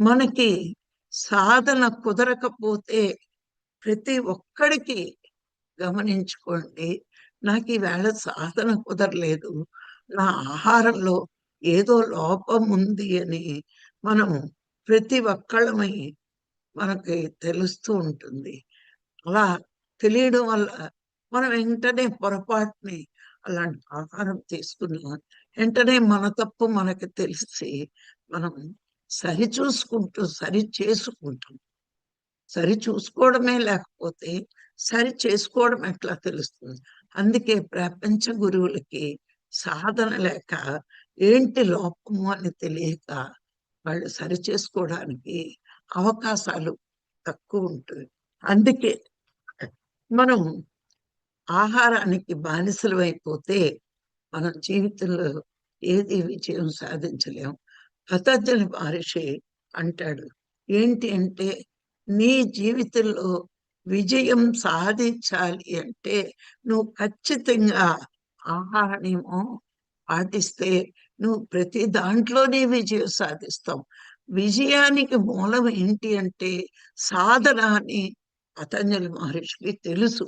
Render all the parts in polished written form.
మనకి సాధన కుదరకపోతే ప్రతి ఒక్కడికి గమనించుకోండి. నాకీవేళ సాధన కుదరలేదు. నా ఆహారంలో ఏదో లోపం ఉంది అని మనం ప్రతి ఒక్కళ్ళమై మనకి తెలుస్తూ ఉంటుంది. అలా తెలియడం వల్ల మనం వెంటనే పొరపాటుని అలాంటి ఆహారం తీసుకున్న వెంటనే మన తప్పు మనకి తెలిసి మనం సరిచూసుకుంటూ సరి చేసుకుంటాం. సరి చూసుకోవడమే లేకపోతే సరి చేసుకోవడం ఎట్లా తెలుస్తుంది? అందుకే ప్రపంచ గురువులకి సాధన లేక ఏంటి లోపము అని తెలియక వాళ్ళు సరి చేసుకోవడానికి అవకాశాలు తక్కువ ఉంటుంది. అందుకే మనం ఆహారానికి బానిసలమైపోతే మనం జీవితంలో ఏది విజయం సాధించలేం. పతంజలి మహర్షి అంటాడు, ఏంటి అంటే నీ జీవితంలో విజయం సాధించాలి అంటే నువ్వు ఖచ్చితంగా ఆహార నియమం పాటిస్తే నువ్వు ప్రతి దాంట్లోనే విజయం సాధిస్తావు. విజయానికి మూలం ఏంటి అంటే సాధన అని పతంజలి మహర్షికి తెలుసు.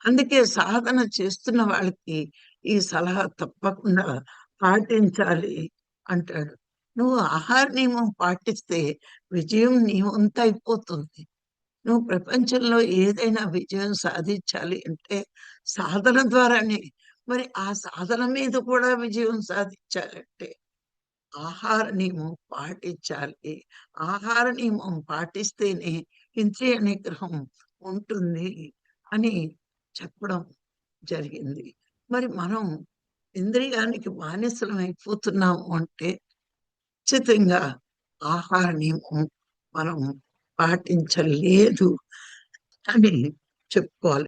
అందుకే సాధన చేస్తున్న వాళ్ళకి ఈ సలహా తప్పకుండా పాటించాలి అంటాడు. నువ్వు ఆహార నియమం పాటిస్తే విజయం నీ వంతు అయిపోతుంది. నువ్వు ప్రపంచంలో ఏదైనా విజయం సాధించాలి అంటే సాధన ద్వారానే. మరి ఆ సాధన మీద కూడా విజయం సాధించాలంటే ఆహార నియమం పాటించాలి. ఆహార నియమం పాటిస్తేనే ఇంద్రియ నిగ్రహం ఉంటుంది అని చెప్పడం జరిగింది. మరి మనం ఇంద్రియానికి బానిసలమైపోతున్నాము అంటే ఖచ్చితంగా ఆహార నియమం మనం పాటించలేదు అని చెప్పుకోవాలి.